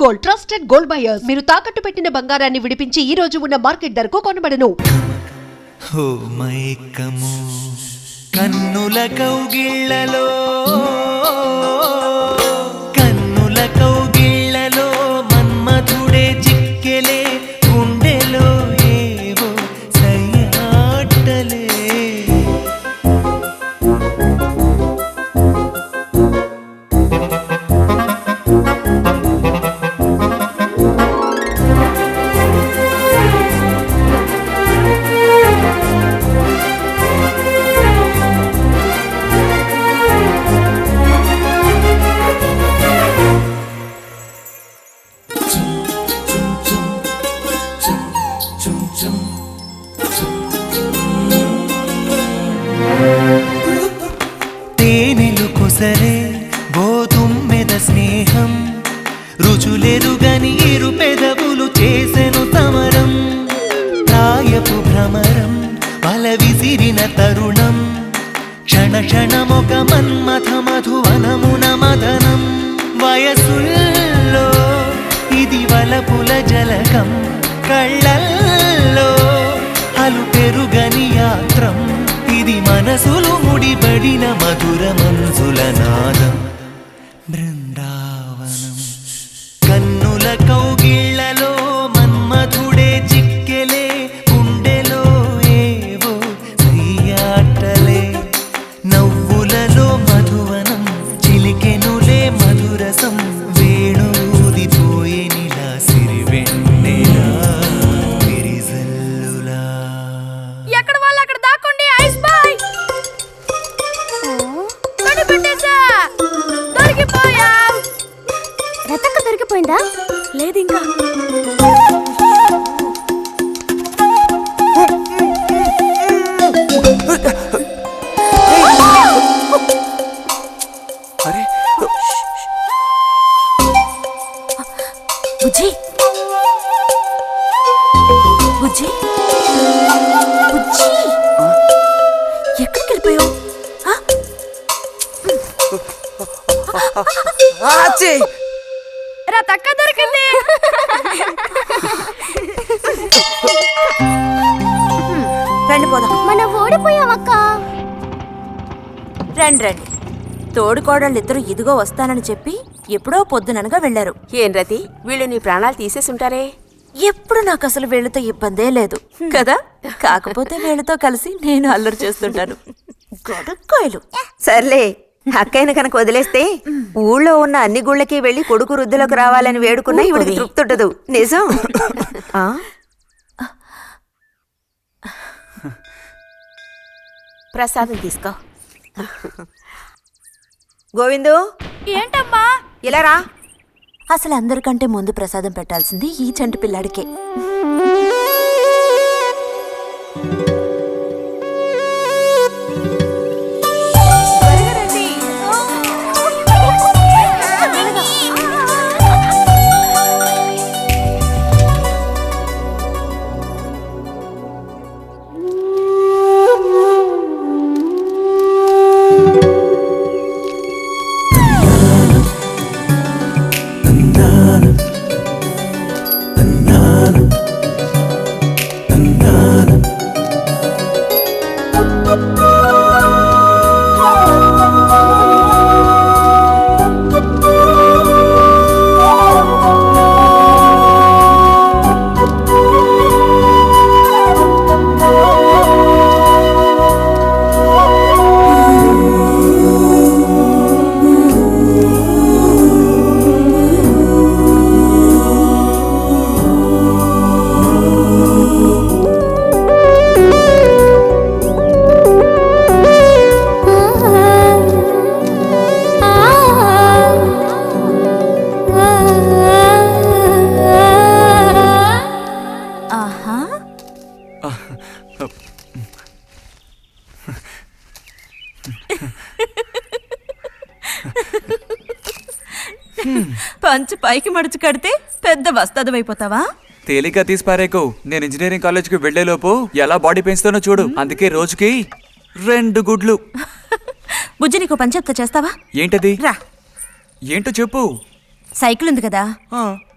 Gold, trusted gold buyers. మీరు తాకట్టు పెట్టిన బంగారాన్ని విడిపించి ఈ రోజు ఉన్న మార్కెట్ ధరకు కొనబడను. ఓ మైకము కన్నుల కౌగిళ్ళలో, కన్నుల కౌగిళ్ళలో మన్మధుడే చిక్కెలే, గుండెలో ఏవో సయ్యాటలే. తేనెలు కొసరే గోతుమ్మెద స్నేహం, రుచులెరుగని ఇరు పెదవులు చేసెను సమరం. ప్రాయపు భ్రమరం బల విసిరిన తరుణం, క్షణ క్షణమొక మన్మథ మధువనమున మదనం. వయసుల్లో ఇది వలపుల జలకం, కళ్ళల్లో అలు పెరుగని యాత్రం. ఇది మనసులు ముడిపడిన మధుర మనసుల నాదం. బృందావనం కన్నుల కౌగిళ్ళలో మన్మధుడే చిక్కెలే, గుండెలో ఏవో సయ్యాటలే. నవ్వులలో మధువనం చిలికెనులే మధురసం, వేణూదిపోయేనిలా సిరివెన్నెలా విరిజల్లులా. ఎక్కడ వాళ్ళు అక్కడ దాక్కోండి. Ice boy కనిపెట్టేశా, దొరికిపోయా. రతక్క దొరికిపోయిందా? లేదు ఇంకా. అరే బుజ్జి బుజ్జి బుజ్జి, ఎక్కడికి వెళ్ళిపోయావు? రతక్క దొరికింది. రండి పోదాం. మనం ఓడిపోయామక్క. రండి రండి. తోడుకోడళ్ళు ఇద్దరు ఇదిగో వస్తానని చెప్పి ఎప్పుడో పొద్దుననగా వెళ్లారు. ఏం రతి, వీళ్ళు నీ ప్రాణాలు తీసేసి ఉంటారే. ఎప్పుడు నాకు అసలు వీళ్ళతో ఇబ్బందే లేదు కదా. కాకపోతే వీళ్ళతో కలిసి నేను అల్లరి చేస్తుంటాను. గొడక్కాయలు. సర్లే, అక్కయ్యను కనుక వదిలేస్తే ఊళ్ళో ఉన్న అన్ని గుళ్ళకి వెళ్లి కొడుకు వృద్ధిలోకి రావాలని వేడుకున్నా ఇవిడికి తృప్తి ఉండదు. నిజం. ప్రసాదం తీసుకో. గోవిందు, ఏంటమ్మా? ఇలా రా. అసలు అందరికంటే ముందు ప్రసాదం పెట్టాల్సింది ఈ చంటి పిల్లాడికే. పంచు పైకి మడుచు కడితే పెద్ద వస్తాదమైపోతావా? తేలిక తీసి పారేకు. నేను ఇంజనీరింగ్ కాలేజ్కి వెళ్లేలోపు ఎలా బాడీ పెంచుతానో చూడు. అందుకే రోజుకి 2 గుడ్లు. బుజ్జి నీకు పని చెప్తా, చేస్తావా? ఏంటది? రా. ఏంటో చెప్పు. సైకిల్ ఉంది కదా,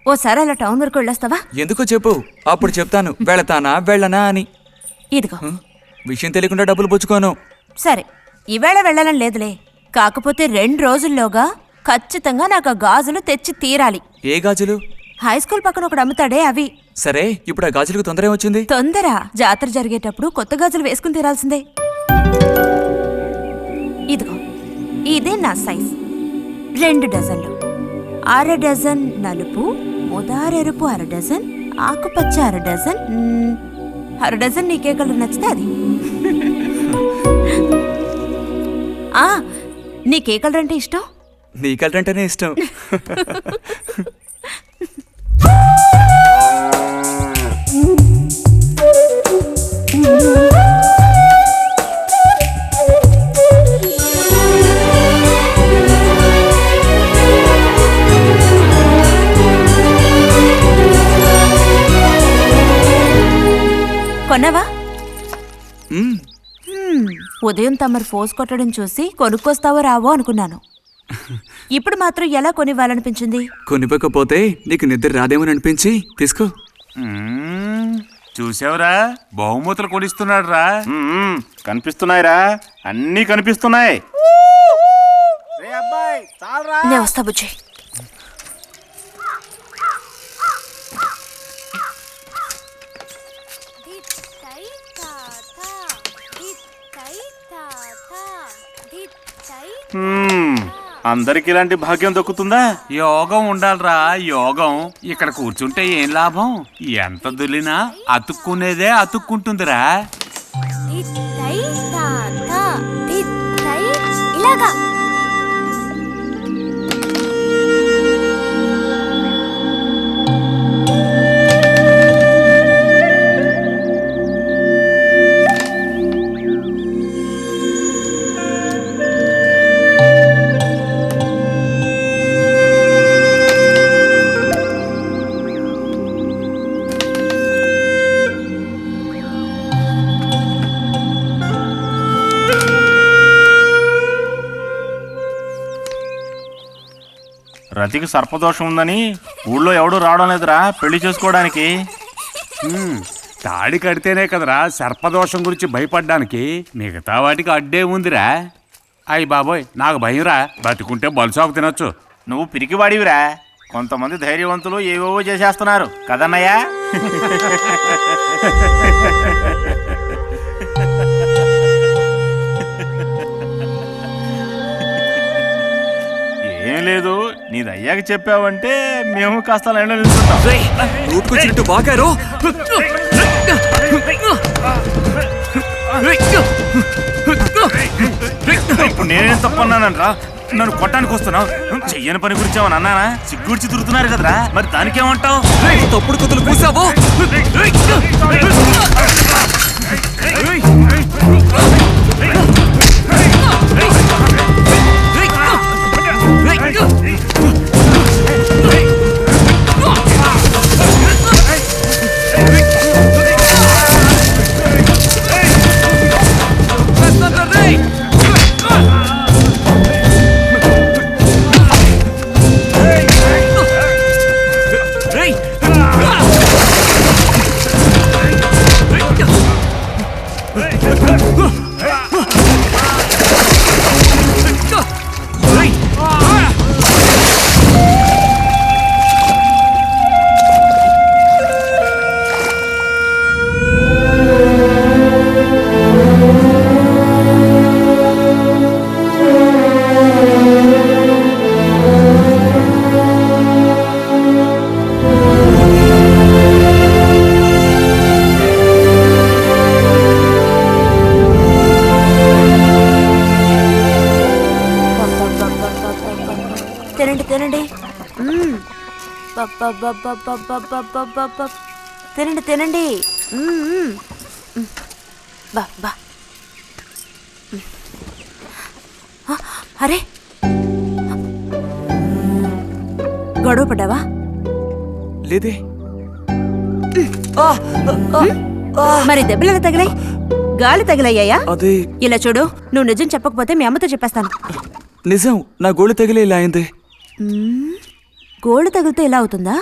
ఓసారి అలా టౌన్ వరకు వెళ్ళొస్తావా? ఎందుకో చెప్పు, అప్పుడు చెప్తాను వెళతానా వెళ్ళనా అని. ఇదిగో. విషయం తెలియకుండా డబ్బులు పుచ్చుకోను. సరే, ఈవేళ వెళ్ళాలని లేదులే. కాకపోతే 2 రోజుల్లోగా ఖచ్చితంగా నాకు ఆ గాజులు తెచ్చి తీరాలి. ఏ గాజులు? హై స్కూల్ పక్కన ఒకడు అమ్ముతాడే అవి. సరే, ఇప్పుడు ఆ గాజులకు తొందర ఏమొచ్చింది? తొందర జాతర జరిగేటప్పుడు కొత్త గాజులు వేసుకుని తీరాల్సిందే. ఇదిగో, ఇదే నా సైజ్. 2 డజన్లు. 1/2 డజన్ నలుపు, ఉదారెరుపు 1/2 డజన్, ఆకుపచ్చ 1/2 డజన్. 1/2 డజన్ నీకే కలర్ నచ్చితే అది. నీకే కలర్ అంటే ఇష్టం? నీ కలర్ అంటేనే ఇష్టం. కొన్నావా? మ్మ్. ఉదయం తమరు ఫోర్స్ కొట్టడం చూసి కొనుక్కొస్తావో రావో అనుకున్నాను. ఇప్పుడు మాత్రం ఎలా కొనివ్వాలనిపించింది? కొనివ్వకపోతే నీకు నిద్ర రాదేమని అనిపించి తీసుకో. చూసావురా, బహుమతులు కొనిస్తున్నాడు రా. కనిపిస్తున్నాయిరా, అన్నీ కనిపిస్తున్నాయి. నేను వస్తా బుజ్జి. అందరికి ఇలాంటి భాగ్యం దొక్కుతుందా? యోగం ఉండాలిరా, యోగం. ఇక్కడ కూర్చుంటే ఏం లాభం? ఎంత దులినా అతుక్కునేదే అతుక్కుంటుందిరా. ఇలాగా రతికి సర్పదోషం ఉందని ఊళ్ళో ఎవడూ రావడం లేదురా పెళ్లి చేసుకోవడానికి. తాడి కడితేనే కదరా సర్పదోషం గురించి భయపడ్డానికి, మిగతా వాటికి అడ్డే ఉందిరా. అయ్యి బాబోయ్, నాకు భయంరా. బతికుంటే బలుసాకు తినొచ్చు. నువ్వు పిరికివాడివిరా. కొంతమంది ధైర్యవంతులు ఏవేవో చేసేస్తున్నారు కదన్నయ్యా. ఏం లేదు, నీది అయ్యాక చెప్పావంటే మేము కాస్త లైన్లో నిలుచుంటాం. ఇప్పుడు నేనేం తప్పన్నానరా? నన్ను కొట్టడానికి వస్తున్నావు. చెయ్యని పని గురించి ఏమని అన్నానా? సిగ్గుడిచి తిరుగుతున్నారు కదరా, మరి దానికేమంటావు? తప్పుడు కుతులు కూసావో. తినండి తినండి. తినండి తినండి. బా బా. అరే, గొడవ పడ్డావా? లేదే. మరి దెబ్బలు ఎలా తగిలాయి? గాలి తగిలయ్యాయా? అదే. ఇలా చూడు, నువ్వు నిజం చెప్పకపోతే మీ అమ్మతో చెప్పేస్తాను. నిజం, నా గోళ్ళు తగిలే ఇలా అయింది. గోళ్ళు తగిలితే ఇలా అవుతుందా?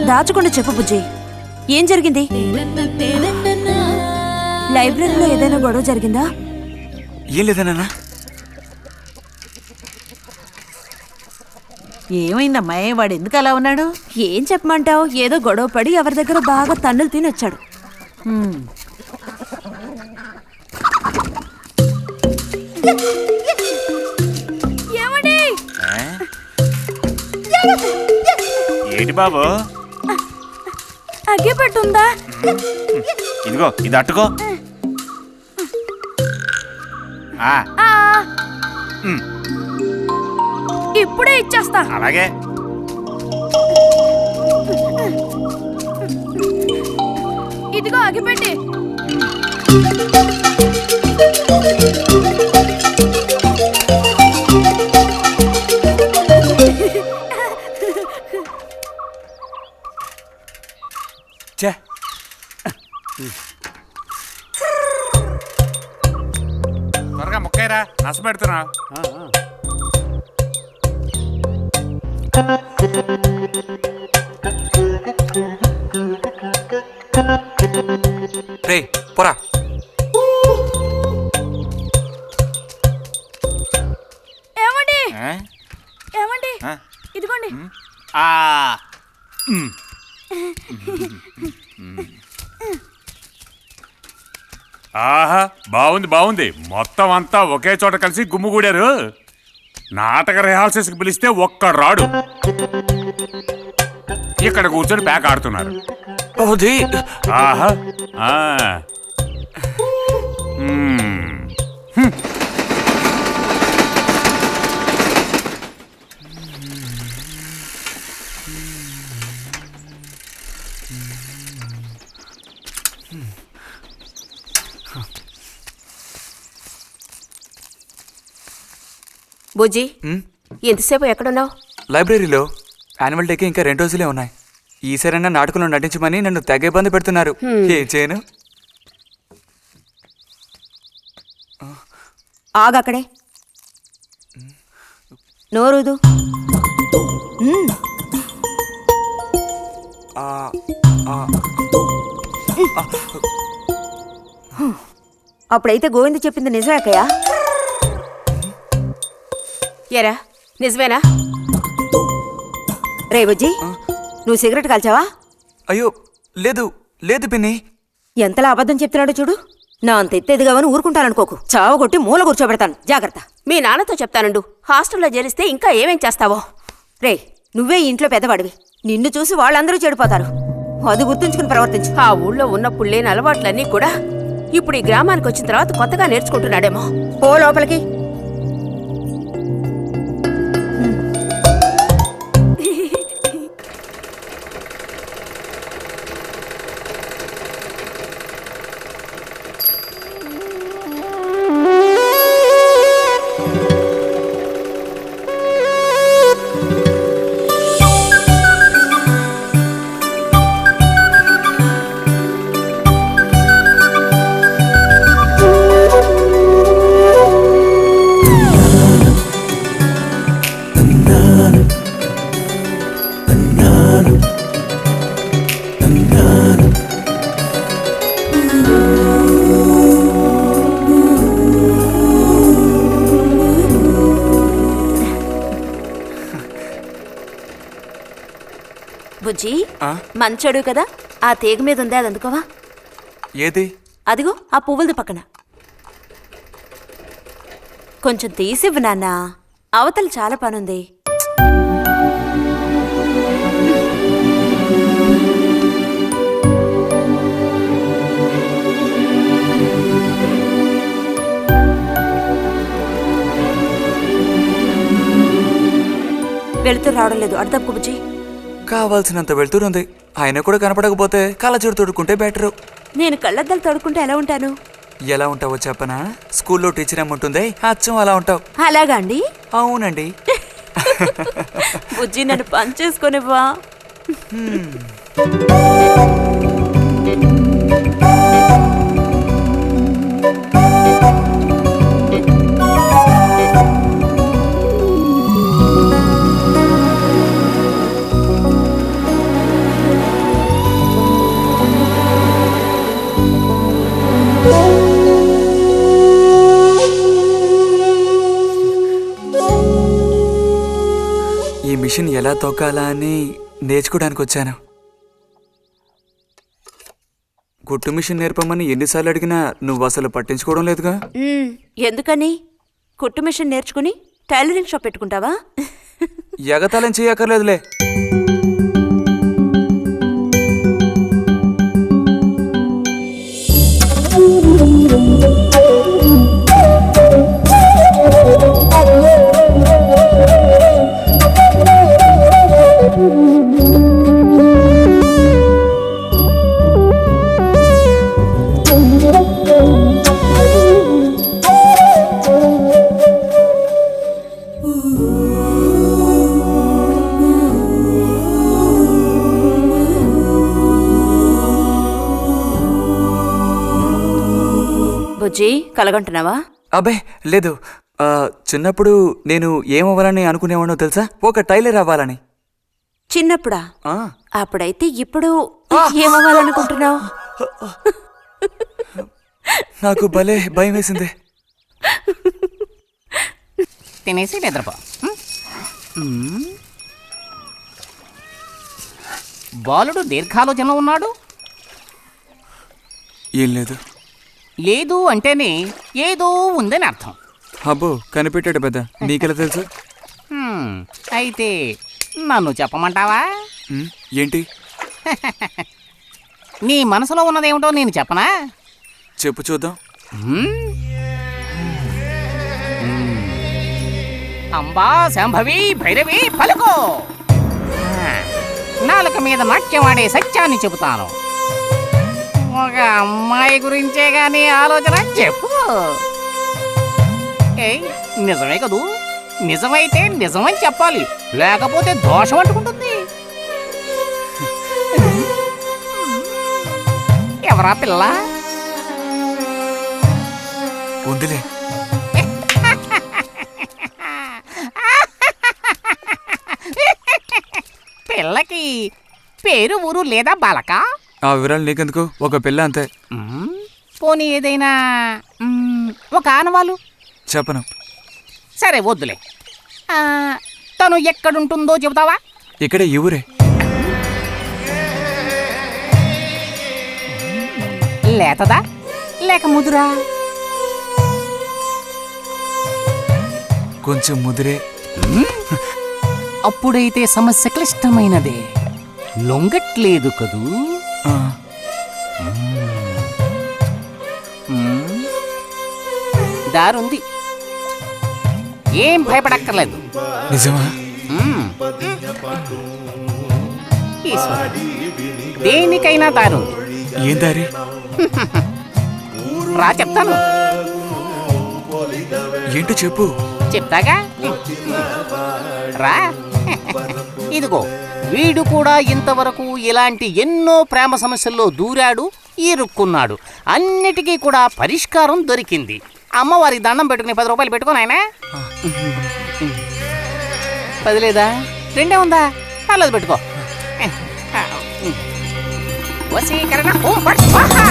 దాచకుండా చెప్పు బుజ్జి, ఏం జరిగింది? లైబ్రరీలో ఏదైనా గొడవ జరిగిందా? ఏం లేదన్నా. ఏమైందమ్మా, వాడు ఎందుకు అలా ఉన్నాడు? ఏం చెప్పమంటావు, ఏదో గొడవ పడి ఎవరి దగ్గర బాగా తన్నులు తిని వచ్చాడు. ఏంటి బాబు? అగ్గి పెట్టుందా? ఇదిగో ఇది అట్టుకో. ఇప్పుడే ఇచ్చేస్తా. అలాగే. ఇదిగో అగ్గిపెట్టి. త్వరగా ముక్కైరా, నస పెడుతున్నా. రే పోరా. ఏమండి ఏమండి, ఇదిగోండి. ఆహా, బాగుంది బాగుంది. మొత్తం అంతా ఒకే చోట కలిసి గుమ్ముగూడారు. నాటక రిహార్సల్స్కి పిలిస్తే ఒక్క రాడు. ఇక్కడ కూర్చొని ప్యాక్ ఆడుతున్నారు. ఆహా. బుజ్జి, ఎంతసేపు ఎక్కడున్నావు? లైబ్రరీలో. యాన్యువల్ డేకి ఇంకా 2 రోజులే ఉన్నాయి. ఈసారైనా నాటకంలో నటించమని నన్ను తెగ ఇబ్బంది పెడుతున్నారు. ఏం చేయను? ఆగక్కడే, నోరుదు. అప్పుడైతే గోవింద చెప్పింది నిజమే అక్కయ్యా? ఎరా నిజమేనా? రే బుజ్జి, నువ్వు సిగరెట్ కాల్చావా? అయ్యో లేదు లేదు పిన్ని. ఎంతలా అబద్ధం చెప్తున్నాడో చూడు. నా అంత ఎత్తేదిగావని ఊరుకుంటాననుకోకు. చావ కొట్టి మూల కూర్చోబెడతాను, జాగ్రత్త. మీ నాన్నతో చెప్తానండు, హాస్టల్లో చేరిస్తే ఇంకా ఏమేం చేస్తావో. రే, నువ్వే ఇంట్లో పెద్దవాడివి, నిన్ను చూసి వాళ్ళందరూ చెడిపోతారు. అది గుర్తుంచుకుని ప్రవర్తించు. ఆ ఊళ్ళో ఉన్నప్పుడు లేని అలవాట్లన్నీ కూడా ఇప్పుడు ఈ గ్రామానికి వచ్చిన తర్వాత కొత్తగా నేర్చుకుంటున్నాడేమో. పో లోపలికి. బుజ్జి, మంచోడు కదా, ఆ తీగ మీద ఉంది, అది అందుకోవా? ఏది? అదిగో ఆ పువ్వులది పక్కన. కొంచెం తీసివ్వు నాన్న, అవతల చాలా పనుంది. వెళుతూ రావడం లేదు, అటు తప్పు బుజ్జి. కావాల్సినంత వెళ్తురుంది, ఆయన కూడా కనపడకపోతే కళ్ళజోడు తొడుక్కుంటే బెటరు. నేను కళ్ళద్దాలు తొడుక్కుంటే ఎలా ఉంటాను? ఎలా ఉంటావో చెప్పనా? స్కూల్లో టీచర్ ఏముంటుందే, అచ్చం అలా ఉంటావు. అలాగా అండి? అవునండి. బుజ్జి, నన్ను పని చేసుకునివ్వా. ఈ మిషన్ ఎలా తొక్కాలా అని నేర్చుకోవడానికి వచ్చాను. కుట్టు మిషన్ నేర్పమని ఎన్నిసార్లు అడిగినా నువ్వు అసలు పట్టించుకోవడం లేదుగా. ఎందుకని? కుట్టు మిషన్ నేర్చుకుని టైలరింగ్ షాప్ పెట్టుకుంటావా? ఎగతాళం చేయక్కర్లేదులే. బుజ్జి, కలగంటున్నావా? అబ్బే లేదు. చిన్నప్పుడు నేను ఏమవ్వాలని అనుకునేవాడో తెలుసా? ఒక టైలర్ అవ్వాలని. చిన్నప్పుడా? ఆ, అప్పుడైతే ఇప్పుడు ఏమవ్వాలనుకుంటున్నావు? నాకు భలే భయం వేసింది. తినేసి నిద్రపో. బాలుడు దీర్ఘాలోచనలో ఉన్నాడు. ఏం లేదు. లేదు అంటేనే ఏదో ఉందని అర్థం. అబ్బో, కనిపెట్టాడు పెద్ద. నీకెలా తెలుసు? అయితే నన్ను చెప్పమంటావా? ఏంటి? నీ మనసులో ఉన్నదేమిటో నేను చెప్పనా? చెప్పు చూద్దాం. అంబా శాంభవి భైరవి పలుకో. నాలుక మీద నాట్యం ఆడే సత్యాన్ని చెబుతాను. ఒక అమ్మాయి గురించే గానీ ఆలోచన చెప్పు. ఏయ్, నిజమే కదూ? నిజమైతే నిజమని చెప్పాలి, లేకపోతే దోషం అంటుకుంటుంది. ఎవరా పిల్ల? ఉందిలే. పిల్లకి పేరు ఊరు లేదా బాలక? ఆ వివరాలు నీకెందుకు? ఒక పిల్ల అంతే. పోనీ ఏదైనా ఒక ఆనవాలు? చెప్పను. సరే వద్దులే. తను ఎక్కడుంటుందో చెబుతావా? ఇక్కడే ఈ ఊరే. లేతదా లేక ముదురా? కొంచెం ముదిరే. అప్పుడైతే సమస్య క్లిష్టమైనదే. లొంగట్లేదు కదూ? ఆ, దారుంది, ఏం భయపడక్కర్లేదు. నిజమా? ఈశ్వరుడు, దేనికైనా దారుంది. ఏం దారి? రా చెప్తాను. ఏంటో చెప్పు. చెప్తాగా, రా. ఇదిగో, వీడు కూడా ఇంతవరకు ఇలాంటి ఎన్నో ప్రేమ సమస్యల్లో దూరాడు, ఇరుక్కున్నాడు. అన్నిటికీ కూడా పరిష్కారం దొరికింది. అమ్మవారికి దండం పెట్టుకుని 10 రూపాయలు పెట్టుకో నాయనా. 10 లేదా? 2 ఉందా? పర్లేదు పెట్టుకో. వశీకరణ ఓం ఫట్ స్వాహా.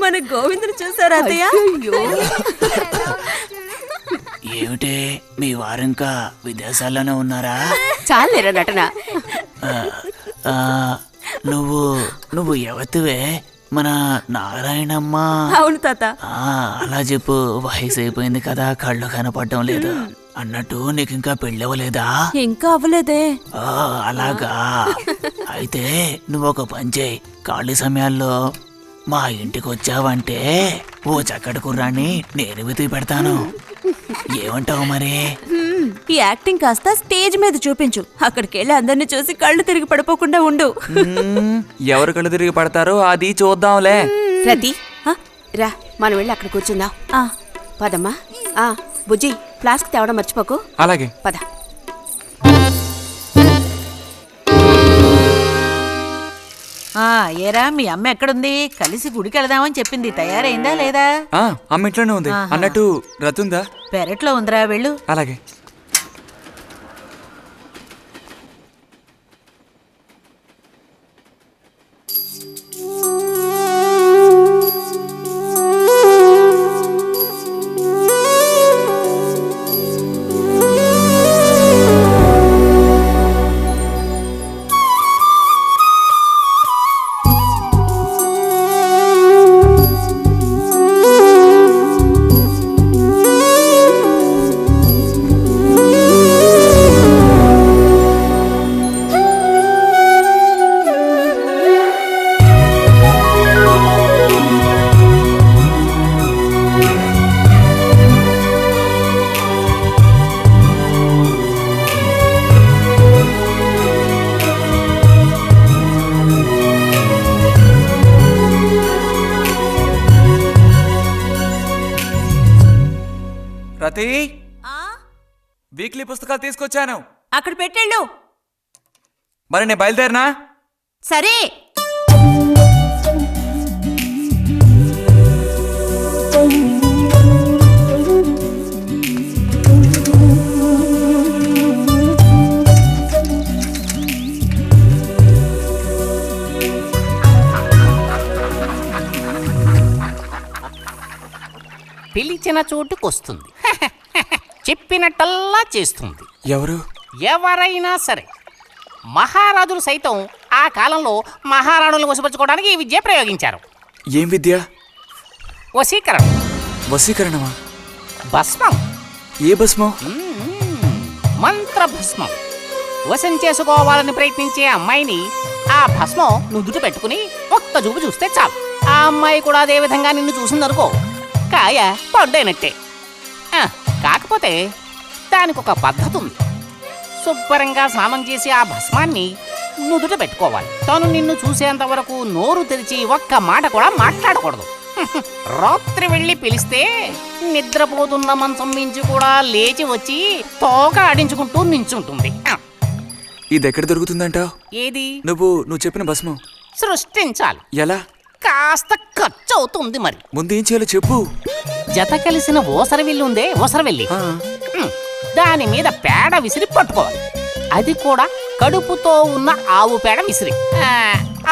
మన గోవిందుని చూసారా అత్తయ్య? ఏమిటే మీ వారింకా విదేశాల్లోనే ఉన్నారా? చాలేరా నటన. నువ్వు ఎవతివే? మన నారాయణమ్మ. అవును తాత. అలా చెప్పు. వయసు అయిపోయింది కదా, కళ్ళు కనపడటం లేదు. అన్నట్టు నీకు ఇంకా పెళ్ళవలేదా? ఇంకా అవ్వలేదే. అలాగా. అయితే నువ్వు ఒక పని చేయి. ఖాళీ సమయాల్లో మా ఇంటికి వచ్చావంటే ఓ చక్కటి కుర్రాన్ని నేను వెతికి పెడతాను. ఏమంటావు మరి? ఈ యాక్టింగ్ కాస్త స్టేజ్ మీద చూపించు. అక్కడికి వెళ్ళి అందరిని చూసి కళ్ళు తిరిగి పడిపోకుండా ఉండు. ఎవరు కళ్ళు తిరిగి పడతారో అది చూద్దాంలే. రతి రా, మనం వెళ్ళి అక్కడ కూర్చుందాం. పదమ్మా. బుజ్జి, ఫ్లాస్క్ తేవడం మర్చిపోకు. అలాగే. పద. ఏరా మీ అమ్మ ఎక్కడుంది? కలిసి గుడికి వెళదామని చెప్పింది. తయారైందా లేదా? అమ్మ ఇంట్లోనే ఉంది. అన్నట్టు రతుందా? పెరట్లో ఉందిరా, వెళ్ళు. అలాగే. రతి, వీక్లీ పుస్తకాలు తీసుకొచ్చాను. అక్కడ పెట్టేళ్ళు. మరి నేను బయలుదేరినా? సరే. పిలిచిన చోటుకొస్తుంది. చెప్పినట్టల్లా చేస్తుంది. ఎవరు? ఎవరైనా సరే. మహారాజులు సైతం ఆ కాలంలో మహారాణులను వశపరచుకోవడానికి ఈ విద్య ప్రయోగించారు. ఏం విద్య? వశీకరణం. వశీకరణమా? భస్మం. ఏ భస్మం? మంత్ర భస్మం. వశం చేసుకోవాలని ప్రయత్నించే అమ్మాయిని ఆ భస్మం నుదుట పెట్టుకుని ఒక్క చూపు చూస్తే చాలు. ఆ అమ్మాయి కూడా అదే విధంగా నిన్ను చూసిందనుకో, కాయ పడ్డైనట్టే. కాకపోతే దానికి ఒక పద్ధతి ఉంది. శుభ్రంగా స్నానం చేసి ఆ భస్మాన్ని నుదుట పెట్టుకోవాలి. తను నిన్ను చూసేంత వరకు నోరు తెరిచి ఒక్క మాట కూడా మాట్లాడకూడదు. రాత్రి వెళ్ళి పిలిస్తే నిద్రపోతున్న మంచం మించి కూడా లేచి వచ్చి తోక ఆడించుకుంటూ నించుంటుంది. ఇది ఎక్కడ దొరుకుతుందంటావు? ఏది? నువ్వు చెప్పిన భస్మం సృష్టించాలి. ఎలా? కాస్త ఖర్చు అవుతుంది. మరి ముందు ఏం చేయాలో చెప్పు. జత కలిసిన ఓసరవిల్లి ఉందే, ఓసరవెల్లి, దాని మీద పేడ విసిరి పట్టుకోవాలి. అది కూడా కడుపుతో ఉన్న ఆవు పేడ విసిరి.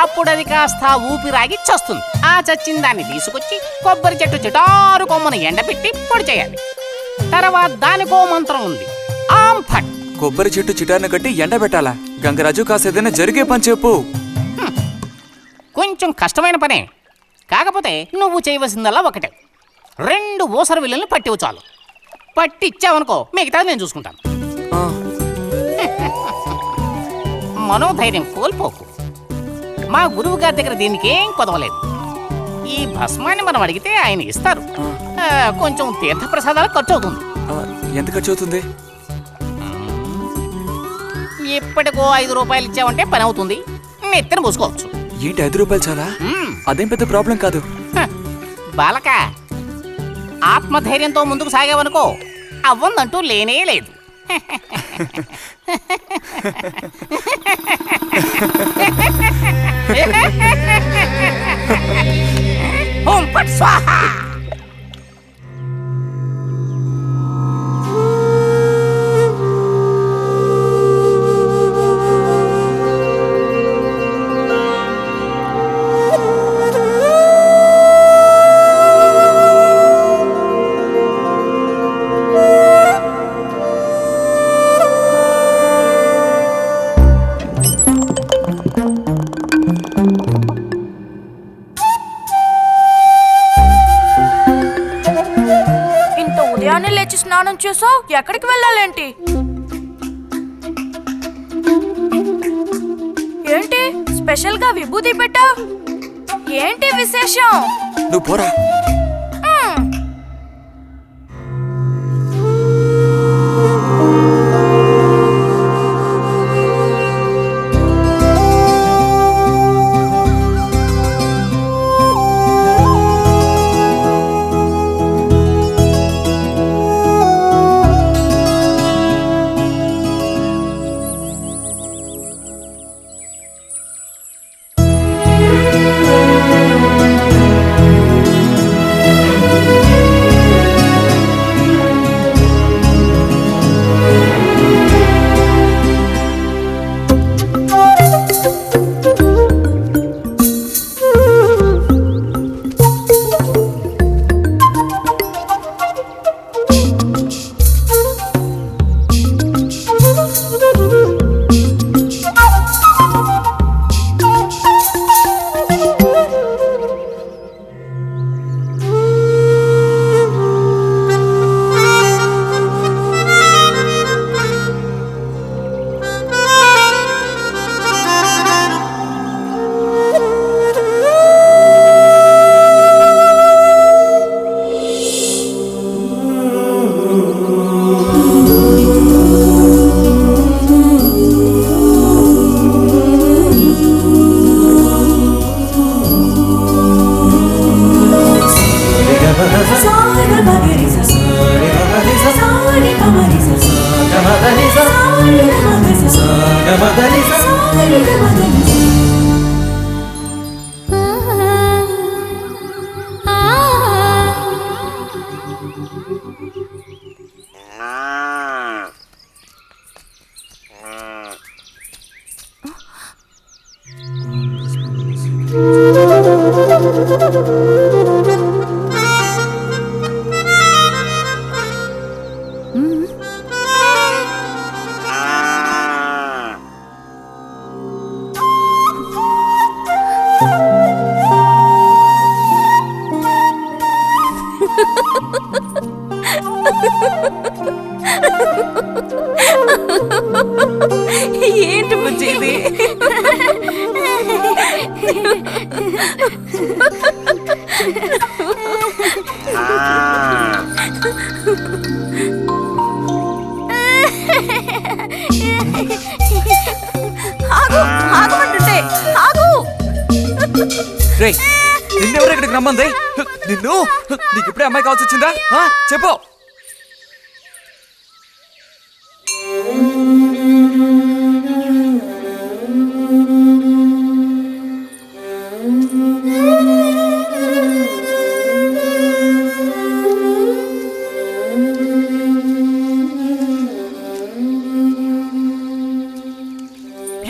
అప్పుడు అది కాస్త ఊపిరాగి చస్తుంది. ఆ చచ్చిన దాన్ని తీసుకొచ్చి కొబ్బరి చెట్టు చిటారు కొమ్మను ఎండబెట్టి పొడి చేయాలి. తర్వాత దానికో మంత్రం ఉంది, ఆం ఫట్. కొబ్బరి చెట్టు చిటాన్ని కట్టి ఎండబెట్టాలా? గంగరాజు కాసేదైనా జరిగే పని చెప్పు. కొంచెం కష్టమైన పనే. కాకపోతే నువ్వు చేయవలసిందల్లా ఒకటే, 2 ఊసర విల్లుల్ని పట్టివు చాలు. పట్టిచ్చావనుకో, మిగతాది నేను చూసుకుంటాను. మనోధైర్యం కోల్పోకు. మా గురువు గారి దగ్గర దీనికేం కొదవలేదు. ఈ భస్మాన్ని మనం అడిగితే ఆయన ఇస్తారు. కొంచెం తీర్థప్రసాదాలు ఖర్చు అవుతుంది. ఎంత ఖర్చు అవుతుంది? ఇప్పటికో 5 రూపాయలు ఇచ్చావంటే పని అవుతుంది. నెత్తిన పూసుకోవచ్చు. ఏంటి 5 రూపాయలు చాలా? అదేం పెద్ద ప్రాబ్లం కాదు. బాలక, ఆత్మధైర్యంతో ముందుకు సాగావనుకో, అవ్వందంటూ లేనే లేదు. ఓం ఫట్ స్వాహా. లేచి స్నానం చేసావు, ఎక్కడికి వెళ్ళాలేంటి? ఏంటి స్పెషల్ గా విభూతి పెట్టా? ఏంటి విశేషం? నువ్వు పోరా. ఏంటి బుజ్జి ఇది? ఆగు, ఆగమంటుంటే ఆగు. రే నిన్నెవరు ఇక్కడికి రమ్మంది? నిన్ను నీకు ఇప్పుడే అమ్మాయి కావాల్సి వచ్చిందా? చెప్పు.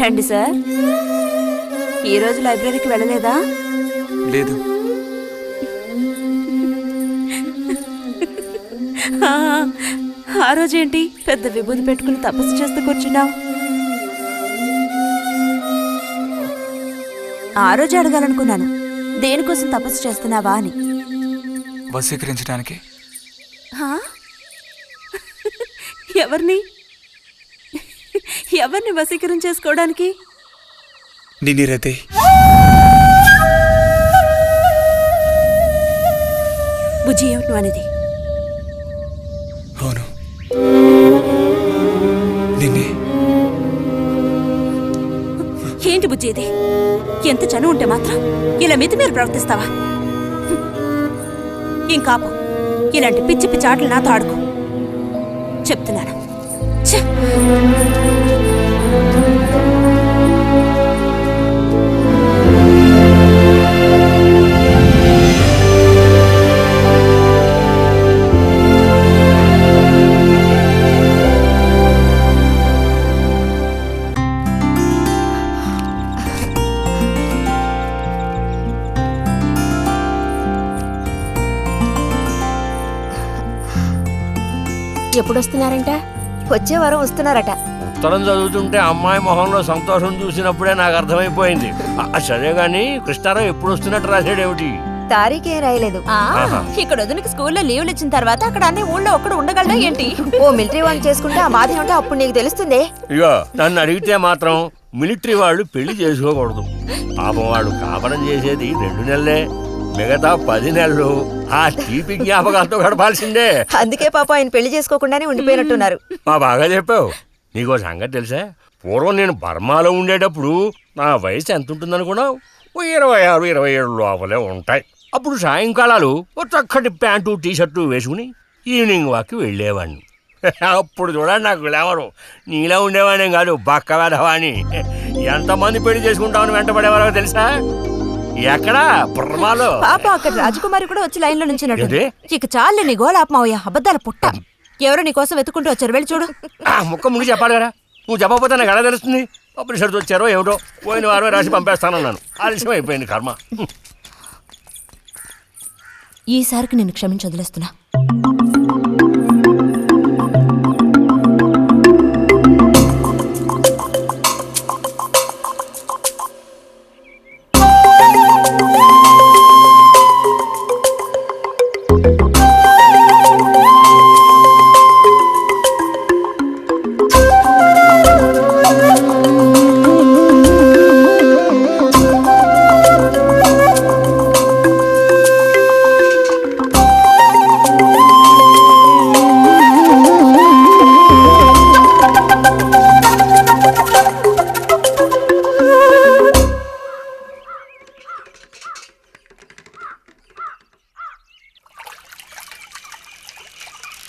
రండి సార్. ఈరోజు లైబ్రరీకి వెళ్ళలేదా? లేదు. ఆ రోజేంటి పెద్ద విభూతి పెట్టుకుని తపస్సు చేస్తూ కూర్చున్నావు? ఆ రోజు అడగాలనుకున్నాను, దేనికోసం తపస్సు చేస్తున్నావా అని. వశీకరించడానికి. ఎవరిని ఎవరిని వశీకరణ చేసుకోవడానికి? నిన్నిరతే. బుజ్జి ఏమిటి నువ్వు అనేది? అవును, నిన్నే. ఏంటి బుజ్జి ఇది? ఎంత చనువు ఉంటే మాత్రం ఇలా మితి మీరు ప్రవర్తిస్తావా? ఇంకాపు ఇలాంటి పిచ్చి పిచ్చి ఆటలు నాతో ఆడుకో చెప్తున్నాను. ఛే! ఎప్పుడొస్తున్నారంట? వచ్చే వారం వస్తున్నారట. ఉత్తరం చదువుతుంటే అమ్మాయి మొహంలో సంతోషం చూసినప్పుడే నాకు అర్థమైపోయింది. సరే గాని కృష్ణారావు ఎప్పుడు వస్తున్నట్టు రాశాడేమిటి? తారీఖే రాయలేదు. ఇక్కడ వదినకి స్కూల్లో లీవ్లు ఇచ్చిన తర్వాత అక్కడ అన్ని ఊళ్ళో ఒక్కడు ఉండగలడా ఏంటి? ఓ మిలిటరీ వాడిని చేసుకుంటే ఆ బాధ ఏమిటో అప్పుడు నీకు తెలుస్తుంది. ఇగో నన్ను అడిగితే మాత్రం మిలిటరీ వాళ్ళు పెళ్లి చేసుకోకూడదు. పాపం వాడు కాపరం చేసేది 2 నెలలే, మిగతా 10 నెలలు ఆ తీపి జ్ఞాపకాలతో గడపాల్సిందే. అందుకే పాప ఆయన పెళ్లి చేసుకోకుండానే ఉండిపోయినట్టున్నారు. మా బాగా చెప్పావు. నీకో సంగతి తెలుసా? పూర్వం నేను బర్మాలో ఉండేటప్పుడు నా వయసు ఎంత ఉంటుందనుకున్నావు? 26, 27 లోపలే ఉంటాయి. అప్పుడు సాయంకాలాలు ఓ చక్కటి ప్యాంటు టీషర్టు వేసుకుని ఈవినింగ్ వాక్కి వెళ్ళేవాడిని. అప్పుడు చూడండి నాకు గ్లామరు. నీలా ఉండేవాడిని కాదు, బక్క వేధవాణి. ఎంతమంది పెళ్లి చేసుకుంటామని వెంటబడేవారో తెలుసా? ఎక్కడా బర్మాలో. పాప అక్కడ రాజకుమారి కూడా వచ్చి లైన్లో నుంచినట్టు. ఏంటి? ఇక చాలు నీ గోలాపమావయ్య, అబద్ధాల పుట్ట. ఎవరో నీ కోసం వెతుకుంటూ వచ్చారు, వెళ్ళి చూడు. ముక్క ముందు చెప్పాలి కదా, నువ్వు చెప్పకపోతే నాకు ఎలా తెలుస్తుంది? అప్పుడు సరితో వచ్చారో ఏమిటో, పోయిన వారమే రాసి పంపేస్తానన్నాను. ఆలస్యం అయిపోయింది కర్మ. ఈసారికి నేను క్షమించి వదిలేస్తున్నా.